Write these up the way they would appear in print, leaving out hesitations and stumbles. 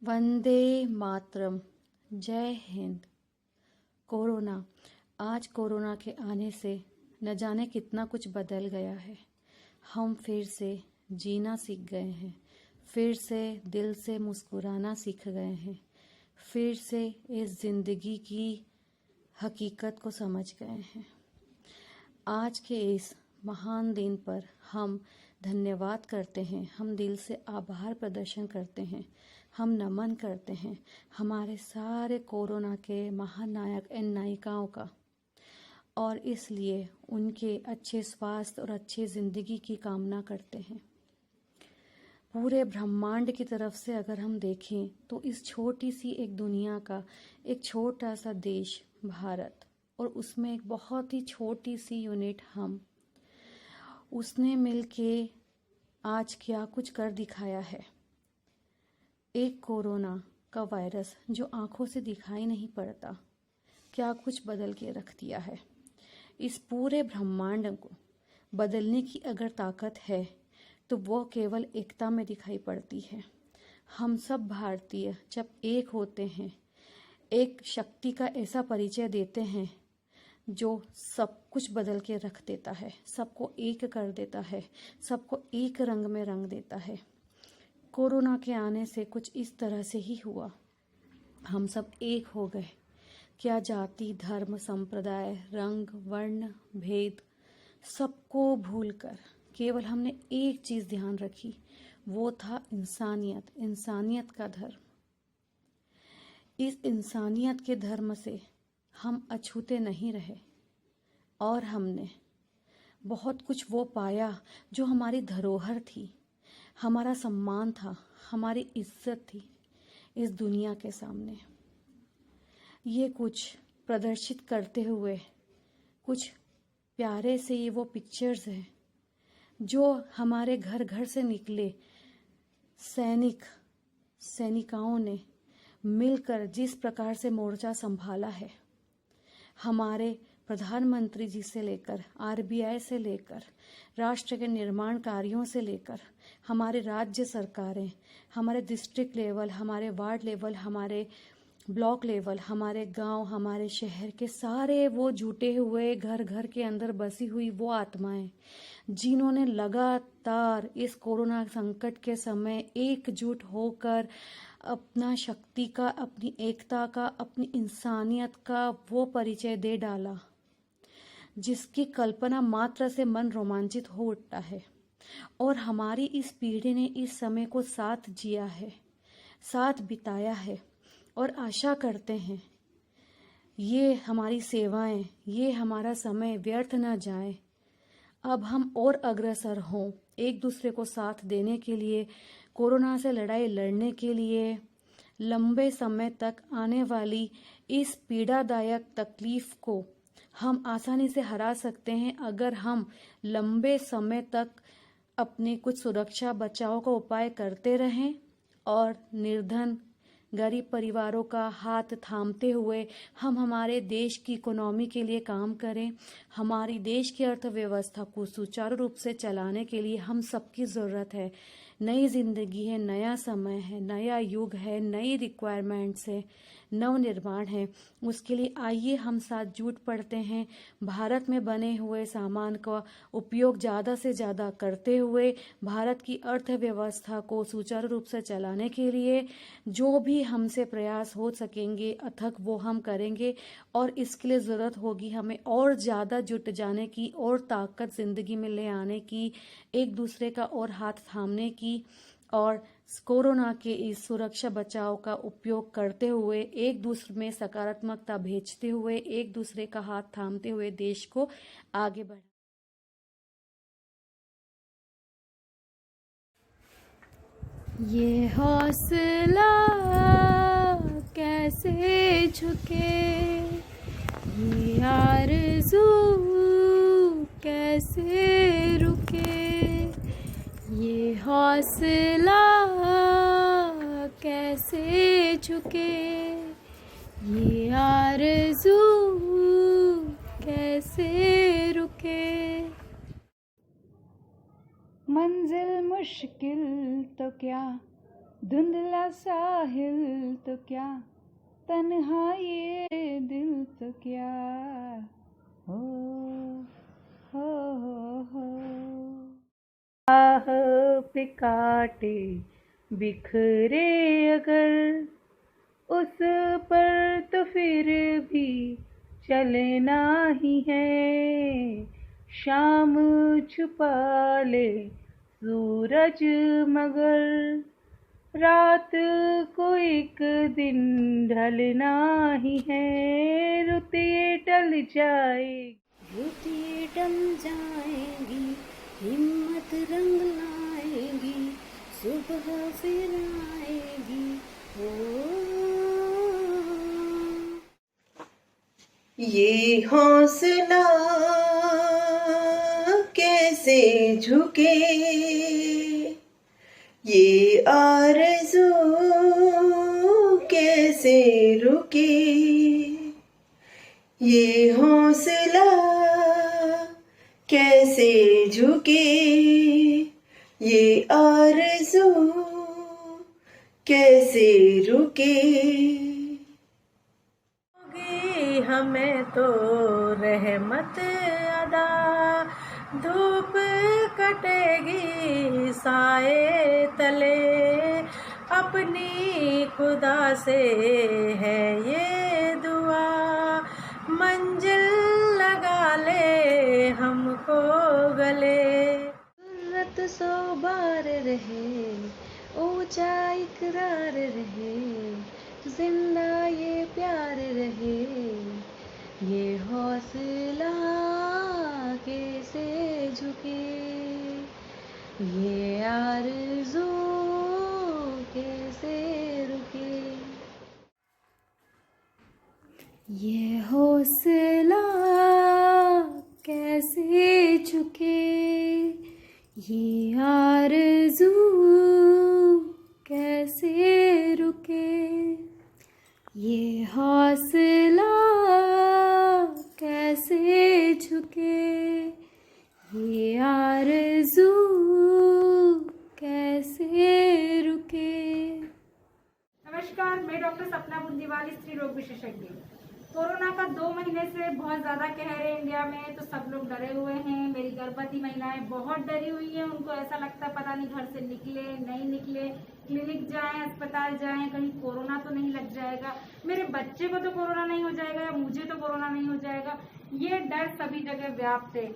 वंदे मातरम। जय हिंद। कोरोना। आज कोरोना के आने से न जाने कितना कुछ बदल गया है। हम फिर से जीना सीख गए हैं, फिर से दिल से मुस्कुराना सीख गए हैं, फिर से इस जिंदगी की हकीकत को समझ गए हैं। आज के इस महान दिन पर हम धन्यवाद करते हैं, हम दिल से आभार प्रदर्शन करते हैं, हम नमन करते हैं हमारे सारे कोरोना के महानायक एवं नायिकाओं का, और इसलिए उनके अच्छे स्वास्थ्य और अच्छी जिंदगी की कामना करते हैं। पूरे ब्रह्मांड की तरफ से अगर हम देखें तो इस छोटी सी एक दुनिया का एक छोटा सा देश भारत, और उसमें एक बहुत ही छोटी सी यूनिट हम, उसने मिलके आज क्या कुछ कर दिखाया है। एक कोरोना का वायरस जो आंखों से दिखाई नहीं पड़ता, क्या कुछ बदल के रख दिया है। इस पूरे ब्रह्मांड को बदलने की अगर ताकत है तो वो केवल एकता में दिखाई पड़ती है। हम सब भारतीय जब एक होते हैं, एक शक्ति का ऐसा परिचय देते हैं जो सब कुछ बदल के रख देता है, सबको एक कर देता है, सबको एक रंग में रंग देता है। कोरोना के आने से कुछ इस तरह से ही हुआ। हम सब एक हो गए। क्या जाति, धर्म, संप्रदाय, रंग, वर्ण, भेद सबको भूलकर केवल हमने एक चीज ध्यान रखी, वो था इंसानियत, इंसानियत का धर्म। इस इंसानियत के धर्म से हम अछूते नहीं रहे, और हमने बहुत कुछ वो पाया जो हमारी धरोहर थी, हमारा सम्मान था, हमारी इज्जत थी इस दुनिया के सामने। ये कुछ प्रदर्शित करते हुए कुछ प्यारे से ये वो पिक्चर्स हैं जो हमारे घर घर से निकले सैनिकाओं ने मिलकर जिस प्रकार से मोर्चा संभाला है। हमारे प्रधानमंत्री जी से लेकर आरबीआई से लेकर राष्ट्र के निर्माण कार्यों से लेकर हमारे राज्य सरकारें, हमारे डिस्ट्रिक्ट लेवल, हमारे वार्ड लेवल, हमारे ब्लॉक लेवल, हमारे गांव, हमारे शहर के सारे वो जुटे हुए घर घर के अंदर बसी हुई वो आत्माएं जिन्होंने लगातार इस कोरोना संकट के समय एकजुट होकर अपना शक्ति का, अपनी एकता का, अपनी इंसानियत का वो परिचय दे डाला जिसकी कल्पना मात्र से मन रोमांचित हो उठता है। और हमारी इस पीढ़ी ने इस समय को साथ जिया है, साथ बिताया है, और आशा करते हैं ये हमारी सेवाएं, ये हमारा समय व्यर्थ न जाए। अब हम और अग्रसर हों एक दूसरे को साथ देने के लिए, कोरोना से लड़ाई लड़ने के लिए। लंबे समय तक आने वाली इस पीड़ादायक तकलीफ को हम आसानी से हरा सकते हैं अगर हम लंबे समय तक अपने कुछ सुरक्षा बचाव का उपाय करते रहें, और निर्धन गरीब परिवारों का हाथ थामते हुए हम हमारे देश की इकोनॉमी के लिए काम करें। हमारी देश की अर्थव्यवस्था को सुचारू रूप से चलाने के लिए हम सबकी ज़रूरत है। नई जिंदगी है, नया समय है, नया युग है, नई रिक्वायरमेंट्स है, नव निर्माण है। उसके लिए आइए हम साथ जुट पड़ते हैं। भारत में बने हुए सामान का उपयोग ज़्यादा से ज़्यादा करते हुए भारत की अर्थव्यवस्था को सुचारू रूप से चलाने के लिए जो भी हमसे प्रयास हो सकेंगे अथक वो हम करेंगे। और इसके लिए ज़रूरत होगी हमें और ज़्यादा जुट जाने की, और ताकत ज़िंदगी में ले आने की, एक दूसरे का और हाथ थामने की, और कोरोना के इस सुरक्षा बचाव का उपयोग करते हुए एक दूसरे में सकारात्मकता भेजते हुए, एक दूसरे का हाथ थामते हुए देश को आगे बढ़ा। ये हौसला कैसे झुके, ये आरज़ू कैसे रुके, ये हौसला कैसे झुके, ये आरज़ू कैसे रुके। मंजिल मुश्किल तो क्या, धुंधला साहिल तो क्या, तन्हा ये दिल तो क्या, हो हो। आह पे काटे बिखरे अगर, उस पर तो फिर भी चलना ही है। शाम छुपा ले सूरज मगर, रात को एक दिन ढलना ही है। रुत ये टल जाएगी, रुत ये टल जाएगी, हिम्मत रंग लाएगी, सुबह फिर आएगी। ये हौसला कैसे झुके, ये आरज़ू कैसे रुके। ये हौसला कैसे झुके, ये आरज़ू कैसे रुके। हमें तो रहमत अदा, धूप कटेगी साए तले, अपनी खुदा से है ये दुआ, मंजिल लगा ले हमको गले। जरूरत सो बार रहे, ऊंचा इकरार रहे, जिंदा ये प्यार रहे। ये हौसला कैसे झुके, ये आरज़ू कैसे रुके। ये हौसला कैसे झुके, ये आरज़ू कैसे रुके। ये हौसला कैसे झुके, ये आरज़ू कैसे रुके। नमस्कार, मैं डॉक्टर सपना बुंदीवाल, स्त्री रोग विशेषज्ञ। कोरोना का 2 महीने से बहुत ज़्यादा कहर है इंडिया में, तो सब लोग डरे हुए हैं। मेरी गर्भवती महिलाएं बहुत डरी हुई हैं। उनको ऐसा लगता है पता नहीं घर से निकले नहीं निकले, क्लिनिक जाएं, अस्पताल जाएं, कहीं कोरोना तो नहीं लग जाएगा, मेरे बच्चे को तो कोरोना नहीं हो जाएगा या मुझे तो कोरोना नहीं हो जाएगा। ये डर सभी जगह व्याप्त है,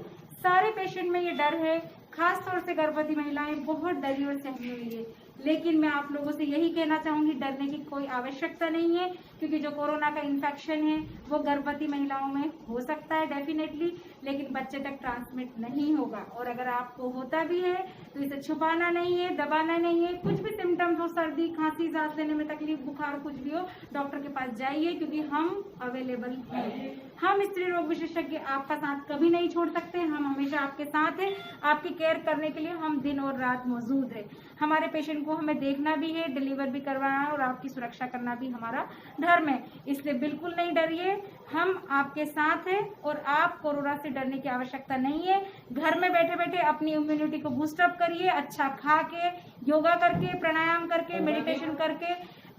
सारे पेशेंट में ये डर है। खास तौर से गर्भवती महिलाएं बहुत डरी और सहमी हुई है। लेकिन मैं आप लोगों से यही कहना चाहूंगी, डरने की कोई आवश्यकता नहीं है, क्योंकि जो कोरोना का इन्फेक्शन है वो गर्भवती महिलाओं में हो सकता है डेफिनेटली, लेकिन बच्चे तक ट्रांसमिट नहीं होगा। और अगर आपको होता भी है तो इसे छुपाना नहीं है, दबाना नहीं है। कुछ भी सिम्टम्स हो, सर्दी खांसी, सांस लेने में तकलीफ, बुखार कुछ भी हो, डॉक्टर के पास जाइए, क्योंकि हम अवेलेबल हैं। हम स्त्री रोग विशेषज्ञ आपका साथ कभी नहीं छोड़ सकते। हम हमेशा आपके साथ हैं, आपकी केयर करने के लिए हम दिन और रात मौजूद है। हमारे पेशेंट को हमें देखना भी है, डिलीवर भी करवाना है और आपकी सुरक्षा करना भी हमारा धर्म है। इसलिए बिल्कुल नहीं डरिए, हम आपके साथ हैं और आप कोरोना से डरने की आवश्यकता नहीं है। घर में बैठे बैठे अपनी इम्यूनिटी को बूस्टअप करिए, अच्छा खा के, योगा करके, प्राणायाम करके, मेडिटेशन करके,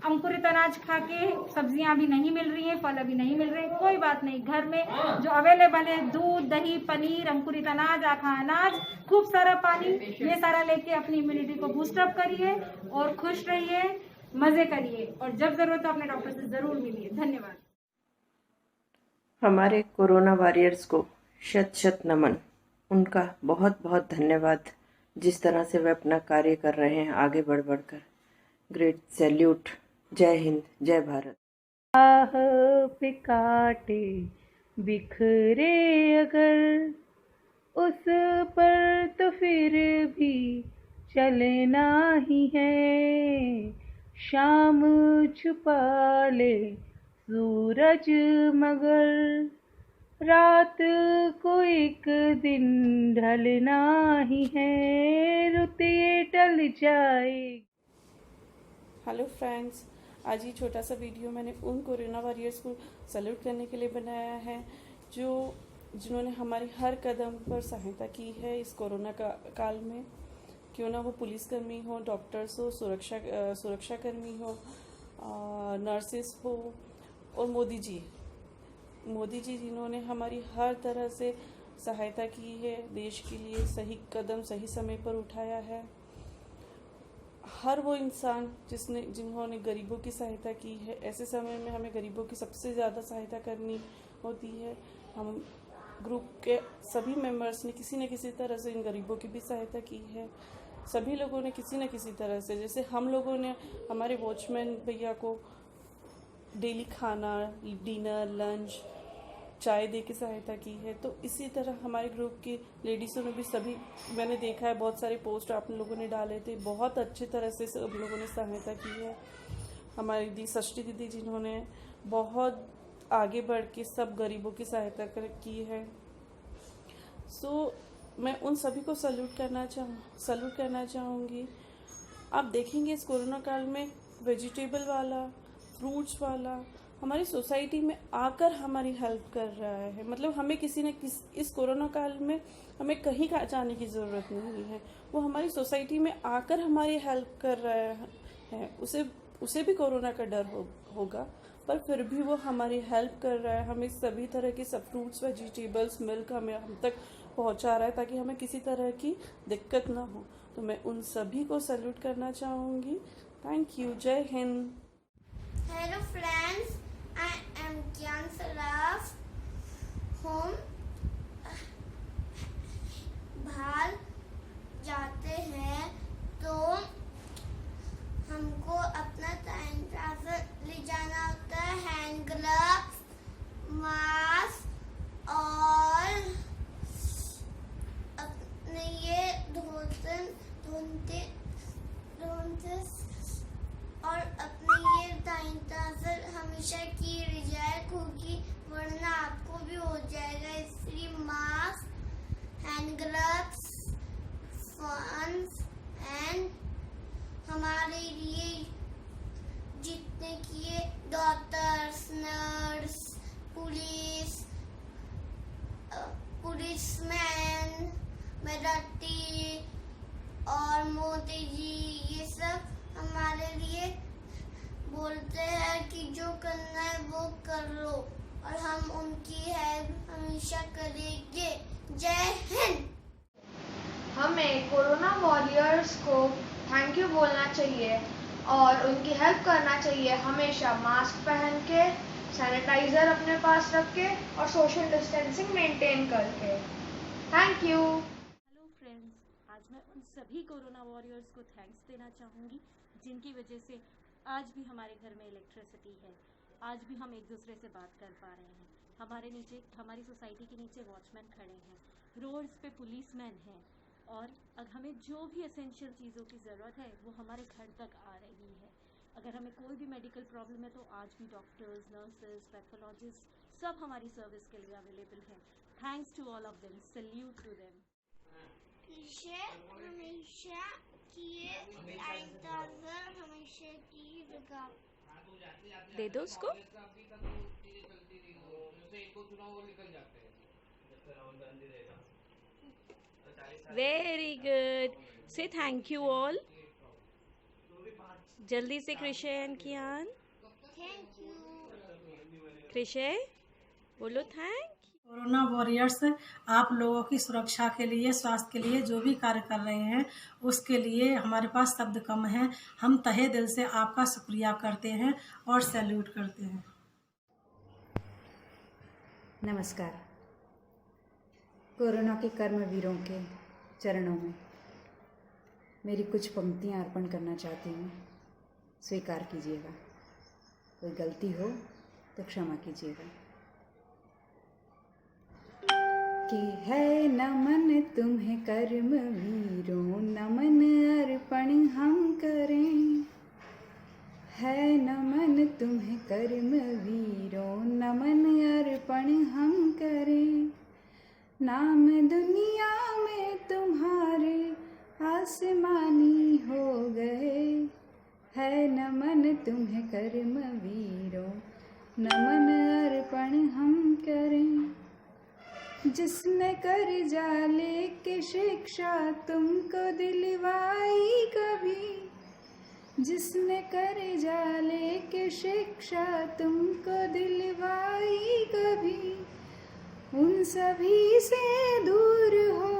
अंकुरित अनाज खा के। सब्जियां अभी नहीं मिल रही हैं, फल अभी नहीं मिल रहे हैं, कोई बात नहीं, घर में जो अवेलेबल है दूध, दही, पनीर, अंकुरित अनाज, आखा अनाज, खूब सारा पानी, ये सारा लेके अपनी इम्यूनिटी को बूस्टअप करिए और खुश रहिए, मजे करिए, और जब जरूरत हो अपने डॉक्टर से जरूर मिलिए। धन्यवाद। हमारे कोरोना वॉरियर्स को शत शत नमन, उनका बहुत बहुत धन्यवाद। जिस तरह से वे अपना कार्य कर रहे हैं आगे बढ़ बढ़कर, ग्रेट सैल्यूट। जय हिंद, जय भारत। आह पे काटे बिखरे अगर, उस पर तो फिर भी चलना ही है। शाम छुपा ले सूरज मगर, रात को एक दिन ढलना ही है। रुत ये टल जाएगी। हेलो फ्रेंड्स, आज ये छोटा सा वीडियो मैंने उन कोरोना वॉरियर्स को सैल्यूट करने के लिए बनाया है जिन्होंने हमारी हर कदम पर सहायता की है इस कोरोना काल में। क्यों ना वो पुलिसकर्मी हो, डॉक्टर्स हो, सुरक्षाकर्मी हो, नर्सेस हो, और मोदी जी जिन्होंने हमारी हर तरह से सहायता की है, देश के लिए सही कदम सही समय पर उठाया है। हर वो इंसान जिन्होंने गरीबों की सहायता की है, ऐसे समय में हमें गरीबों की सबसे ज़्यादा सहायता करनी होती है। हम ग्रुप के सभी मेंबर्स ने किसी न किसी तरह से इन गरीबों की भी सहायता की है। सभी लोगों ने किसी न किसी तरह से, जैसे हम लोगों ने हमारे वॉचमैन भैया को डेली खाना, डिनर, लंच, चाय दे के सहायता की है, तो इसी तरह हमारे ग्रुप की लेडीज़ों ने भी सभी, मैंने देखा है बहुत सारे पोस्ट आप लोगों ने डाले थे, बहुत अच्छी तरह से सब लोगों ने सहायता की है। हमारी दी सृष्टि दीदी जिन्होंने बहुत आगे बढ़ के सब गरीबों की सहायता की है। सो मैं उन सभी को सल्यूट करना चाहूँगी। आप देखेंगे इस कोरोना काल में वेजिटेबल वाला, फ्रूट्स वाला हमारी सोसाइटी में आकर हमारी हेल्प कर रहा है। मतलब हमें इस कोरोना काल में हमें कहीं जाने की ज़रूरत नहीं है, वो हमारी सोसाइटी में आकर हमारी हेल्प कर रहा है। उसे भी कोरोना का डर होगा, पर फिर भी वो हमारी हेल्प कर रहा है। हमें सभी तरह के सब फ्रूट्स, वेजिटेबल्स, मिल्क हम तक पहुंचा रहा है ताकि हमें किसी तरह की दिक्कत ना हो। तो मैं उन सभी को सैल्यूट करना चाहूँगी। Thank you. जय Hind. Hello friends, I am Gyan Saraf. हम बाहर जाते हैं तो हमको अपना सैनिटाइजर ले जाना होता है, हैंड ग्लव्स, मास्क और अपने ये धोते और अपने ये सैनिटाइजर हमेशा की रिजल्ट होगी, वरना आपको भी हो जाएगा। इसलिए मास्क, हैंड ग्लव्स, फंस एंड हमारे लिए जितने किए डॉक्टर्स, नर्स, पुलिसमैन, मिलिट्री और मोदी जी, ये सब हमारे लिए बोलते हैं कि जो करना है वो कर लो, और हम उनकी हेल्प हमेशा करेंगे। जय हिंद। हमें कोरोना वॉरियर्स को थैंक यू बोलना चाहिए और उनकी हेल्प करना चाहिए, हमेशा मास्क पहन के, सैनिटाइजर अपने पास रख के और सोशल डिस्टेंसिंग मेंटेन करके। Thank you. हेलो फ्रेंड्स, आज मैं उन सभी कोरोना वॉरियर्स को थैंक्स देना चाहूँगी जिनकी वजह से आज भी हमारे घर में इलेक्ट्रिसिटी है, आज भी हम एक दूसरे से बात कर पा रहे हैं। हमारी सोसाइटी के नीचे वॉचमैन खड़े हैं, रोड्स पे पुलिसमैन हैं, और अब हमें जो भी एसेंशियल चीज़ों की ज़रूरत है वो हमारे घर तक आ रही है। अगर हमें कोई भी मेडिकल प्रॉब्लम है तो आज भी डॉक्टर्स, नर्सेज, पैथोलॉजिस्ट सब हमारी सर्विस के लिए अवेलेबल हैं। Thanks to all of them, salute to them. हमेशा किए सैनिटाइजर हमेशा की लगाओ। दे दो उसको। Very good. Say thank you all. जल्दी से कृषय कियान। Thank you. कृषय बोलो थैंक। कोरोना वॉरियर्स आप लोगों की सुरक्षा के लिए, स्वास्थ्य के लिए जो भी कार्य कर रहे हैं उसके लिए हमारे पास शब्द कम हैं। हम तहे दिल से आपका शुक्रिया करते हैं और सैल्यूट करते हैं। नमस्कार। कोरोना के कर्मवीरों के चरणों में मेरी कुछ पंक्तियाँ अर्पण करना चाहती हूँ, स्वीकार कीजिएगा। कोई गलती हो तो क्षमा कीजिएगा। कि है नमन तुम्हें कर्मवीरों, नमन अर्पण हम करें। है नमन तुम्हें कर्मवीरों, नमन अर्पण हम करें। नाम दुनिया में तुम्हारे आसमानी हो गए। है नमन तुम्हें कर्मवीरों, नमन अर्पण हम करें। जिसने कर्जा लेके शिक्षा तुमको दिलवाई कभी, जिसने कर्जा लेके शिक्षा तुमको दिलवाई कभी, उन सभी से दूर हो,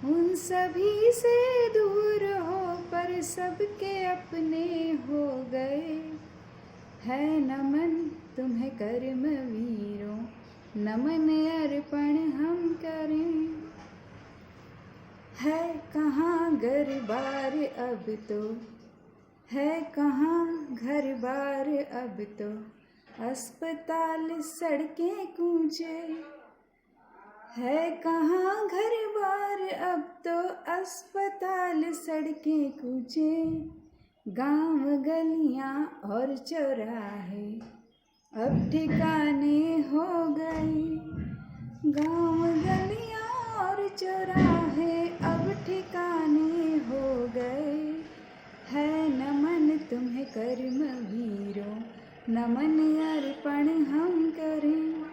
उन सभी से दूर हो, पर सबके अपने हो गए। है नमन तुम्हें कर्मवीरों, नमन अर्पण हम करें। है कहाँ घर बार अब तो, है कहाँ घर बार अब तो, अस्पताल सड़कें कूचे। है कहाँ घर बार अब तो, अस्पताल सड़कें कूचे। गांव गलियां और चौराहे अब ठिकाने हो गए। गांव गलियां और चौराहे अब ठिकाने हो गए। है नमन तुम्हें कर्मवीरों, नमन अर्पण हम करें।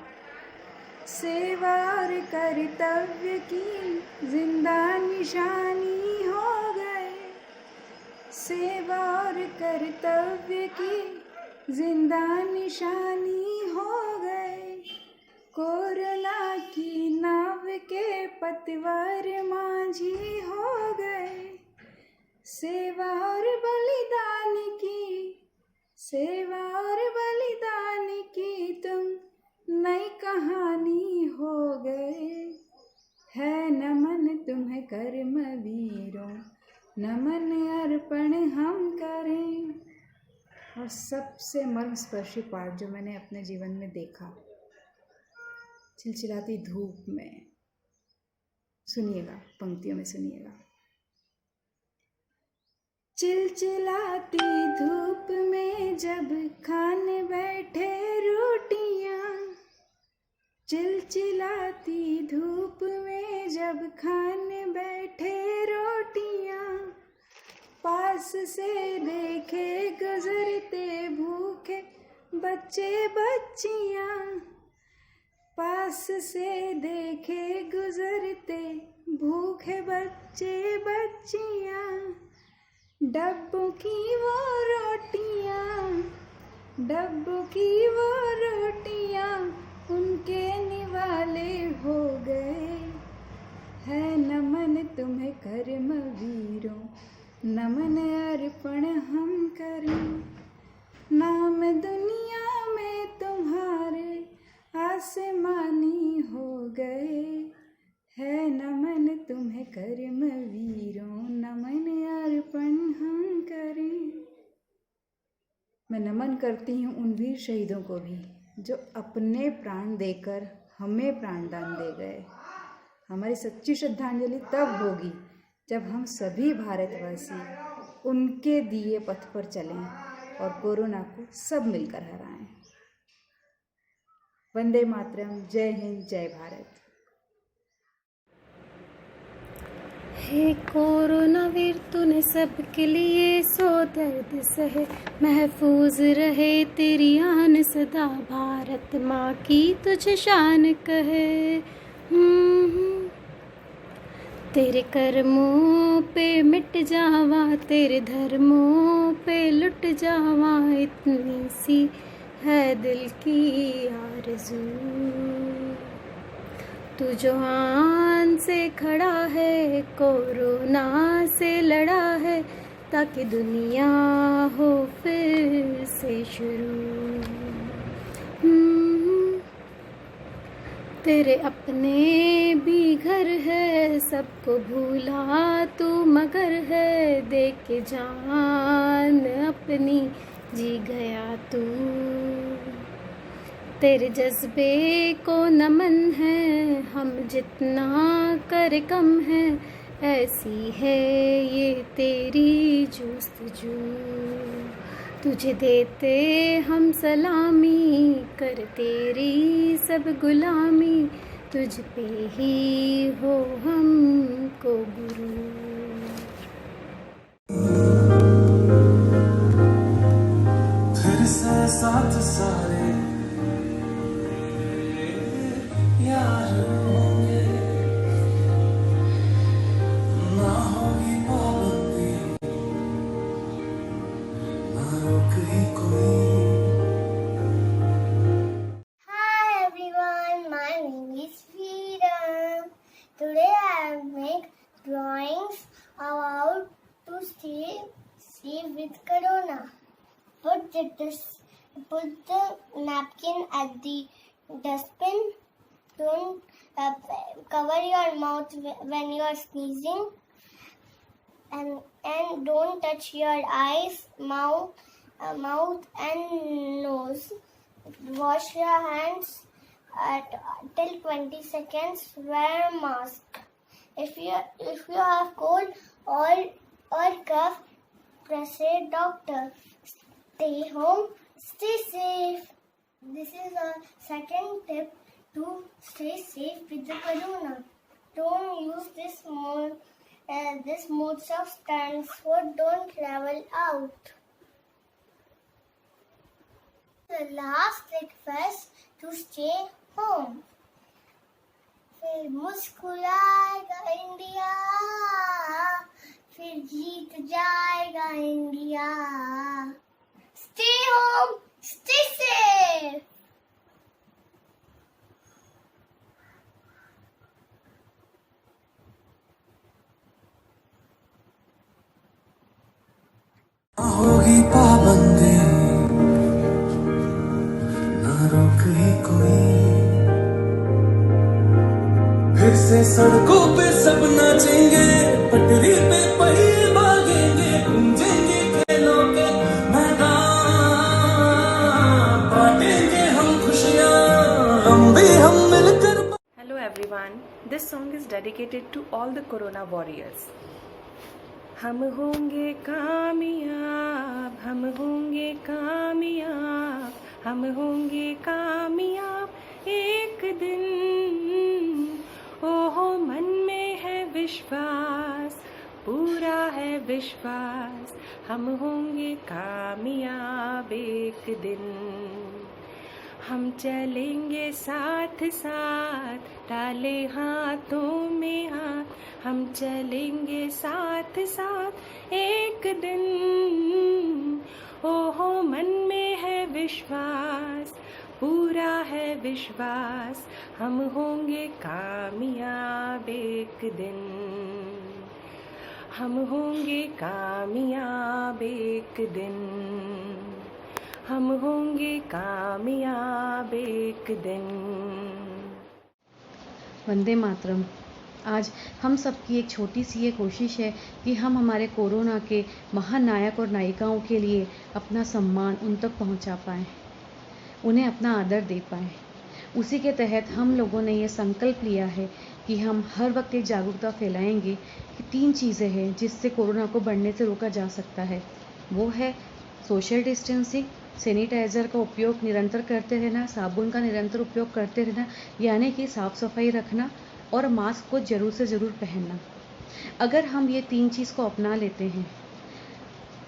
सेवा और कर्तव्य की जिंदा निशानी हो गए। सेवा और कर्तव्य की जिंदा निशानी हो गए। कोरोना की नाव के पतवार माझी हो गए। सेवा और बलिदान की, सेवा और बलिदान की तुम नई कहानी हो गए। है नमन तुम्हें कर्मवीरों, नमन अर्पण हम करें। और सबसे मर्मस्पर्शी पार्ट जो मैंने अपने जीवन में देखा, चिलचिलाती धूप में, सुनिएगा, पंक्तियों में सुनिएगा। चिलचिलाती धूप में जब खाने बैठे रोटियां, चिलचिलाती धूप में जब खाने बैठे रोटियां, पास से देखे गुजरते भूखे बच्चे बच्चियां, पास से देखे गुजरते भूखे बच्चे बच्चियां। डब्बों की वो रोटियां, डब्बों की वो रोटियां उनके निवाले हो गए। है नमन तुम्हें कर्मवीरों, नमन अर्पण हम करें। नाम दुनिया में तुम्हारे आसमानी हो गए। है नमन तुम्हें कर्मवीरों, नमन अर्पण हम करें। मैं नमन करती हूँ उन वीर शहीदों को भी जो अपने प्राण देकर हमें प्राणदान दे गए। हमारी सच्ची श्रद्धांजलि तब होगी जब हम सभी भारतवासी उनके दिए पथ पर चलें और कोरोना को सब मिलकर हराएं। वंदे मातरम। जय हिंद, जय भारत। हे कोरोना वीर तूने सबके लिए सो दर्द सहे, महफूज रहे तेरी आन सदा, भारत माँ की तुझे शान कहे। तेरे कर्मों पे मिट जावा, तेरे धर्मों पे लुट जावा, इतनी सी है दिल की आरज़ू। तू जो आन से खड़ा है, कोरोना से लड़ा है, ताकि दुनिया हो फिर से शुरू। तेरे अपने भी घर है, सबको भूला तू मगर है, दे के जान अपनी जी गया तू। तेरे जज्बे को नमन है, हम जितना कर कम है, ऐसी है ये तेरी जुस्तजू। तुझे देते हम सलामी, कर तेरी सब गुलामी, तुझ पे ही हो हमको गुरु। फिर से साथ सारे यार corona. Put the napkin at the dustbin. Don't cover your mouth when you are sneezing, and don't touch your eyes, mouth and nose. Wash your hands till 20 seconds. Wear a mask. If you have cold or cough, see a doctor. Stay home, stay safe. This is our second tip to stay safe with the corona. Don't use this modes of transport. Don't travel out. The last request to stay home. फिर मुस्कुराएगा India, फिर जीत जाएगा India. Stay home, stay safe. होगी पाबंदी, ना रोक ही कोई. फिर से सड़कों पे सब नाचेंगे, पटरी पे पहिए भागेंगे, गूंजेंगे खेलों के मैदान, बांटेंगे हम खुशियाँ, हम भी हम मिलकर. Hello everyone, this song is dedicated to all the Corona warriors. हम होंगे कामयाब, हम होंगे कामयाब, हम होंगे कामयाब एक दिन. ओहो मन में है विश्वास, पूरा है विश्वास, हम होंगे कामयाब एक दिन. हम चलेंगे साथ साथ, डाले हाथों में हाथ, हम चलेंगे साथ साथ एक दिन. ओहो मन में है विश्वास, पूरा है विश्वास, हम होंगे कामयाब एक दिन. हम होंगे कामयाब एक दिन, हम होंगे कामयाब एक दिन. वंदे मातरम. आज हम सबकी एक छोटी सी ये कोशिश है कि हम हमारे कोरोना के महानायक और नायिकाओं के लिए अपना सम्मान उन तक पहुंचा पाएँ, उन्हें अपना आदर दे पाएँ. उसी के तहत हम लोगों ने ये संकल्प लिया है कि हम हर वक्त एक जागरूकता फैलाएंगे कि 3 चीज़ें हैं जिससे कोरोना को बढ़ने से रोका जा सकता है. वो है सोशल डिस्टेंसिंग, सैनिटाइज़र का उपयोग निरंतर करते रहना, साबुन का निरंतर उपयोग करते रहना, यानी कि साफ़ सफाई रखना, और मास्क को ज़रूर से ज़रूर पहनना. अगर हम ये 3 चीज़ को अपना लेते हैं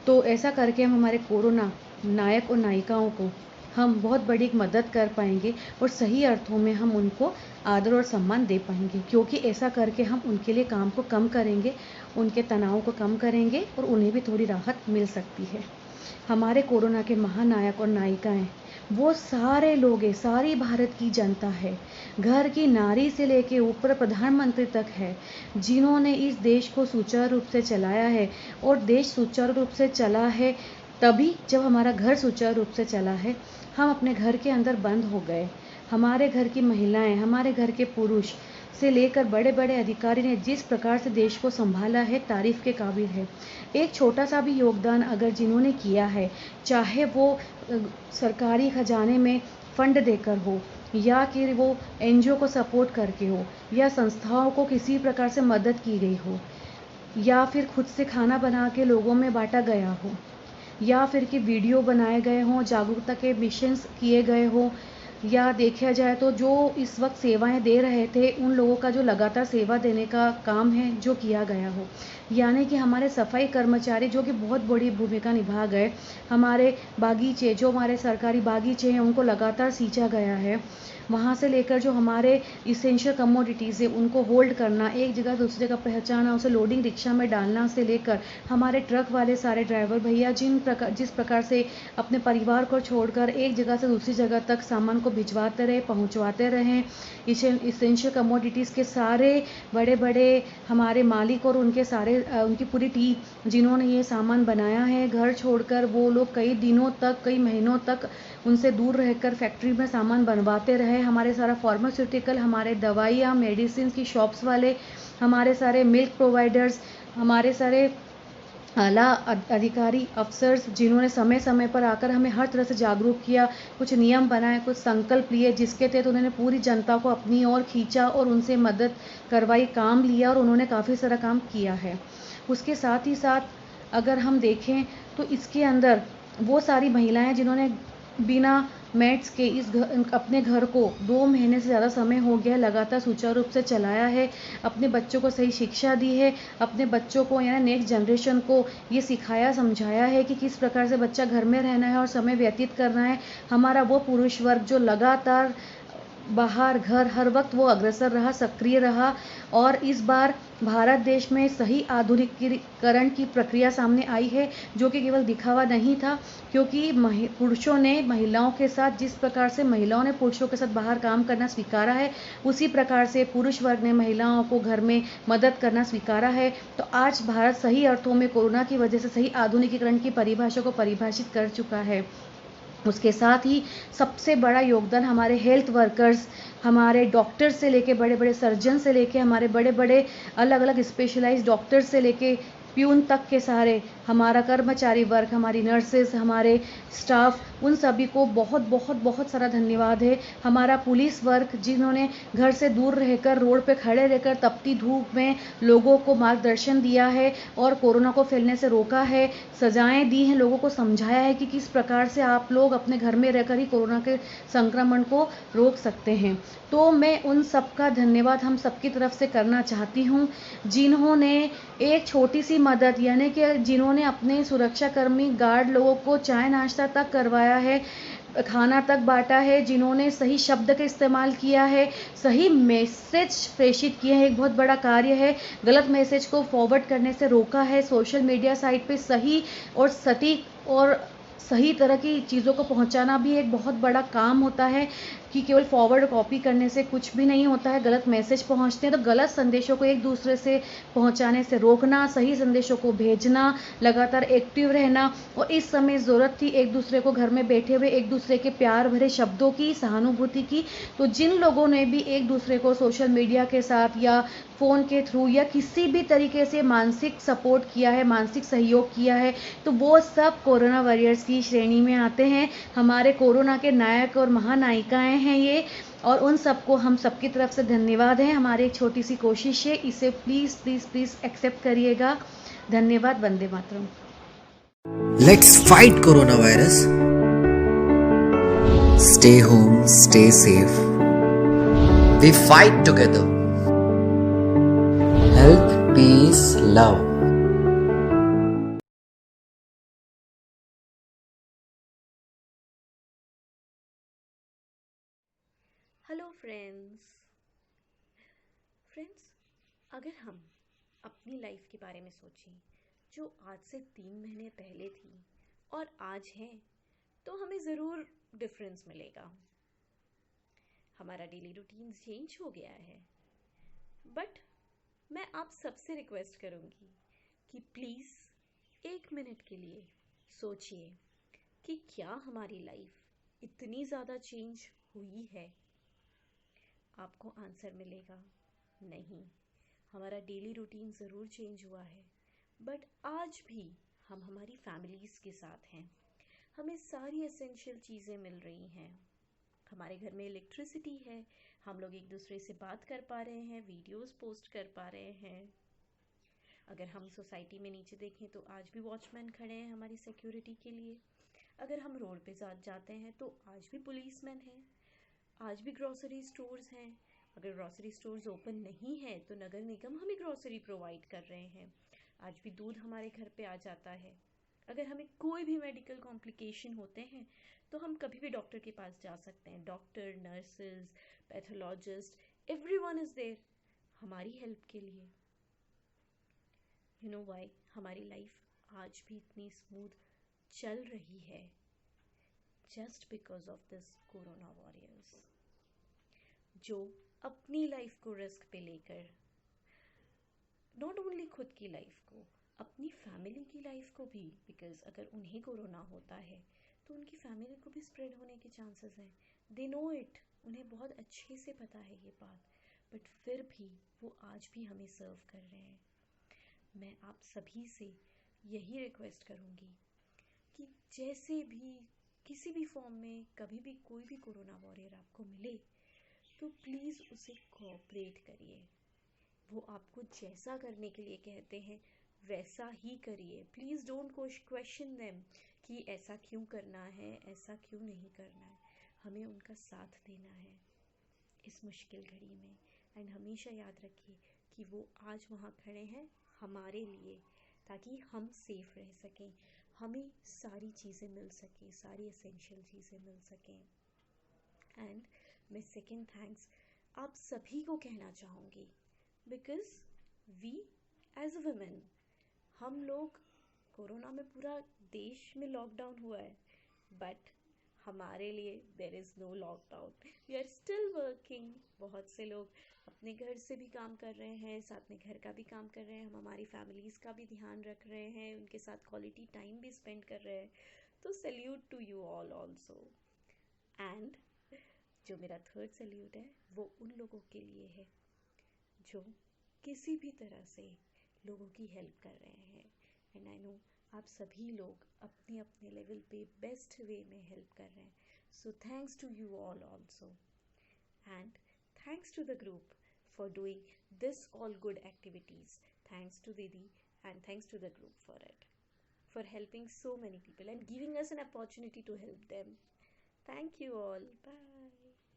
तो ऐसा करके हम हमारे कोरोना नायक और नायिकाओं को हम बहुत बड़ी एक मदद कर पाएंगे और सही अर्थों में हम उनको आदर और सम्मान दे पाएंगे, क्योंकि ऐसा करके हम उनके लिए काम को कम करेंगे, उनके तनाव को कम करेंगे और उन्हें भी थोड़ी राहत मिल सकती है. हमारे कोरोना के महानायक और नायिकाएं वो सारे लोग हैं, सारी भारत की जनता है, घर की नारी से लेके ऊपर प्रधानमंत्री तक है, जिन्होंने इस देश को सुचारू रूप से चलाया है. और देश सुचारू रूप से चला है तभी जब हमारा घर सुचारू रूप से चला है. हम अपने घर के अंदर बंद हो गए. हमारे घर की महिलाएं, हमारे घर के पुरुष से लेकर बड़े बड़े अधिकारी ने जिस प्रकार से देश को संभाला है, तारीफ के काबिल है. एक छोटा सा भी योगदान अगर जिन्होंने किया है, चाहे वो सरकारी खजाने में फंड देकर हो, या कि वो एनजीओ को सपोर्ट करके हो, या संस्थाओं को किसी प्रकार से मदद की गई हो, या फिर खुद से खाना बना के लोगों में बांटा गया हो, या फिर कि वीडियो बनाए गए हों, जागरूकता के मिशंस किए गए हों, या देखा जाए तो जो इस वक्त सेवाएं दे रहे थे उन लोगों का जो लगातार सेवा देने का काम है जो किया गया हो, यानी कि हमारे सफाई कर्मचारी जो कि बहुत बड़ी भूमिका निभा गए. हमारे बागीचे, जो हमारे सरकारी बागीचे हैं, उनको लगातार सींचा गया है. वहाँ से लेकर जो हमारे इसेंशियल कमोडिटीज़ है उनको होल्ड करना, एक जगह दूसरी जगह पहुँचाना, उसे लोडिंग रिक्शा में डालना से लेकर हमारे ट्रक वाले सारे ड्राइवर भैया जिस प्रकार से अपने परिवार को छोड़कर एक जगह से दूसरी जगह तक सामान को भिजवाते रहे, पहुँचवाते रहें. इसेंशियल कमोडिटीज़ के सारे बड़े बड़े हमारे मालिक और उनके सारे उनकी पूरी टीम जिन्होंने ये सामान बनाया है, घर छोड़कर वो लोग कई दिनों तक, कई महीनों तक उनसे दूर रहकर फैक्ट्री में सामान बनवाते रहे। हमारे सारा फार्मास्यूटिकल, हमारे दवाइयाँ, मेडिसिन की शॉप्स वाले, हमारे सारे मिल्क प्रोवाइडर्स, हमारे सारे आला अधिकारी, अफसर्स, जिन्होंने समय समय पर आकर हमें हर तरह से जागरूक किया, कुछ नियम बनाए, कुछ संकल्प लिए, जिसके तहत उन्होंने पूरी जनता को अपनी ओर खींचा और उनसे मदद करवाई, काम लिया और उन्होंने काफ़ी सारा काम किया है। उसके साथ ही साथ अगर हम देखें तो इसके अंदर वो सारी महिलाएं जिन्होंने बिना मैट्स के अपने घर को 2 महीने से ज़्यादा समय हो गया लगातार सुचारू रूप से चलाया है, अपने बच्चों को सही शिक्षा दी है, अपने बच्चों को यानी नेक्स्ट जनरेशन को ये सिखाया समझाया है कि किस प्रकार से बच्चा घर में रहना है और समय व्यतीत करना है। हमारा वो पुरुष वर्ग जो लगातार बाहर घर हर वक्त वो अग्रसर रहा, सक्रिय रहा और इस बार भारत देश में सही आधुनिकीकरण की प्रक्रिया सामने आई है, जो कि केवल दिखावा नहीं था, क्योंकि पुरुषों ने महिलाओं के साथ, जिस प्रकार से महिलाओं ने पुरुषों के साथ बाहर काम करना स्वीकारा है, उसी प्रकार से पुरुष वर्ग ने महिलाओं को घर में मदद करना स्वीकारा है। तो आज भारत सही अर्थों में कोरोना की वजह से सही आधुनिकीकरण की परिभाषा को परिभाषित कर चुका है। उसके साथ ही सबसे बड़ा योगदान हमारे हेल्थ वर्कर्स, हमारे डॉक्टर से लेके बड़े बड़े सर्जन से लेके हमारे बड़े बड़े अलग अलग स्पेशलाइज्ड डॉक्टर से लेके प्यून तक के सारे हमारा कर्मचारी वर्ग, हमारी नर्सेज, हमारे स्टाफ, उन सभी को बहुत बहुत बहुत सारा धन्यवाद है। हमारा पुलिस वर्ग जिन्होंने घर से दूर रहकर रोड पे खड़े रहकर तपती धूप में लोगों को मार्गदर्शन दिया है और कोरोना को फैलने से रोका है, सजाएं दी हैं, लोगों को समझाया है कि किस प्रकार से आप लोग अपने घर में रहकर ही कोरोना के संक्रमण को रोक सकते हैं। तो मैं उन सबका धन्यवाद हम सबकी तरफ से करना चाहती हूँ जिन्होंने एक छोटी सी मदद, यानी कि जिन्होंने अपने सुरक्षाकर्मी गार्ड लोगों को चाय नाश्ता तक करवाया है, खाना तक बांटा है, जिन्होंने सही शब्द का इस्तेमाल किया है, सही मैसेज प्रेषित किए हैं, एक बहुत बड़ा कार्य है। गलत मैसेज को फॉरवर्ड करने से रोका है। सोशल मीडिया साइट पे सही और सटीक और सही तरह की चीज़ों को पहुंचाना भी एक बहुत बड़ा काम होता है कि केवल फॉरवर्ड कॉपी करने से कुछ भी नहीं होता है। गलत मैसेज पहुंचते हैं तो गलत संदेशों को एक दूसरे से पहुंचाने से रोकना, सही संदेशों को भेजना, लगातार एक्टिव रहना। और इस समय ज़रूरत थी एक दूसरे को घर में बैठे हुए एक दूसरे के प्यार भरे शब्दों की, सहानुभूति की। तो जिन लोगों ने भी एक दूसरे को सोशल मीडिया के साथ या फ़ोन के थ्रू या किसी भी तरीके से मानसिक सपोर्ट किया है, मानसिक सहयोग किया है, तो वो सब कोरोना वॉरियर्स की श्रेणी में आते हैं। हमारे कोरोना के नायक और महानायिकाएं हैं ये, और उन सबको हम सबकी तरफ से धन्यवाद है। हमारी एक छोटी सी कोशिश है, इसे प्लीज़ प्लीज़ प्लीज़ एक्सेप्ट करिएगा। धन्यवाद। Vande Mataram. Let's fight coronavirus. Stay home, stay safe. We fight together. Health, peace, love. Hello friends, अगर हम अपनी लाइफ के बारे में सोचें जो आज से 3 महीने पहले थी और आज है, तो हमें ज़रूर डिफरेंस मिलेगा। हमारा डेली रूटीन चेंज हो गया है, बट मैं आप सबसे रिक्वेस्ट करूँगी कि प्लीज़ 1 मिनट के लिए सोचिए कि क्या हमारी लाइफ इतनी ज़्यादा चेंज हुई है। आपको आंसर मिलेगा नहीं। हमारा डेली रूटीन ज़रूर चेंज हुआ है, बट आज भी हम हमारी फैमिलीज़ के साथ हैं। हमें सारी एसेंशियल चीज़ें मिल रही हैं। हमारे घर में इलेक्ट्रिसिटी है, हम लोग एक दूसरे से बात कर पा रहे हैं, वीडियोस पोस्ट कर पा रहे हैं। अगर हम सोसाइटी में नीचे देखें तो आज भी वॉचमैन खड़े हैं हमारी सिक्योरिटी के लिए। अगर हम रोड पे जाते हैं तो आज भी पुलिसमैन हैं। आज भी ग्रॉसरी स्टोर्स हैं। अगर ग्रॉसरी स्टोर्स ओपन नहीं है तो नगर निगम हमें ग्रॉसरी प्रोवाइड कर रहे हैं। आज भी दूध हमारे घर पे आ जाता है। अगर हमें कोई भी मेडिकल कॉम्प्लिकेशन होते हैं तो हम कभी भी डॉक्टर के पास जा सकते हैं। Doctor, nurses, pathologist, everyone is there हमारी हेल्प के लिए। यू नो व्हाई हमारी लाइफ आज भी इतनी स्मूथ चल रही है? Just because of this corona warriors, जो अपनी लाइफ को रिस्क पे लेकर नॉट ओनली खुद की लाइफ को, अपनी फैमिली की लाइफ को भी, बिकॉज अगर उन्हें कोरोना होता है तो उनकी फैमिली को भी स्प्रेड होने के चांसेस हैं. दे नो इट, उन्हें बहुत अच्छे से पता है ये बात, बट फिर भी वो आज भी हमें सर्व कर रहे हैं. मैं आप सभी से यही रिक्वेस्ट करूँगी कि जैसे भी किसी भी फॉर्म में कभी भी कोई भी कोरोना वॉरियर आपको मिले तो प्लीज़ उसे कोऑपरेट करिए. वो आपको जैसा करने के लिए कहते हैं वैसा ही करिए. प्लीज़ डोंट क्वेश्चन देम कि ऐसा क्यों करना है, ऐसा क्यों नहीं करना है. हमें उनका साथ देना है इस मुश्किल घड़ी में. एंड हमेशा याद रखिए कि वो आज वहाँ खड़े हैं हमारे लिए, ताकि हम सेफ रह सकें, हमें सारी चीज़ें मिल सकें, सारी एसेंशियल चीज़ें मिल सकें. एंड मैं सेकेंड थैंक्स आप सभी को कहना चाहूँगी, because we as a women, हम लोग, कोरोना में पूरा देश में लॉकडाउन हुआ है, बट हमारे लिए there is no lockdown. We are still working. बहुत से लोग अपने घर से भी काम कर रहे हैं, साथ में घर का भी काम कर रहे हैं. हम हमारी फैमिलीज़ का भी ध्यान रख रहे हैं, उनके साथ क्वालिटी टाइम भी स्पेंड कर रहे हैं. तो salute to you all also. And जो मेरा थर्ड सैल्यूट है वो उन लोगों के लिए है जो किसी भी तरह से लोगों की हेल्प कर रहे हैं. एंड आई नो आप सभी लोग अपने अपने लेवल पे बेस्ट वे में हेल्प कर रहे हैं. So thanks to you all also. And thanks to the group for doing this all good activities. Thanks to दीदी and thanks to the group for it, for helping so many people and giving us an opportunity to help them. Thank you all. Bye.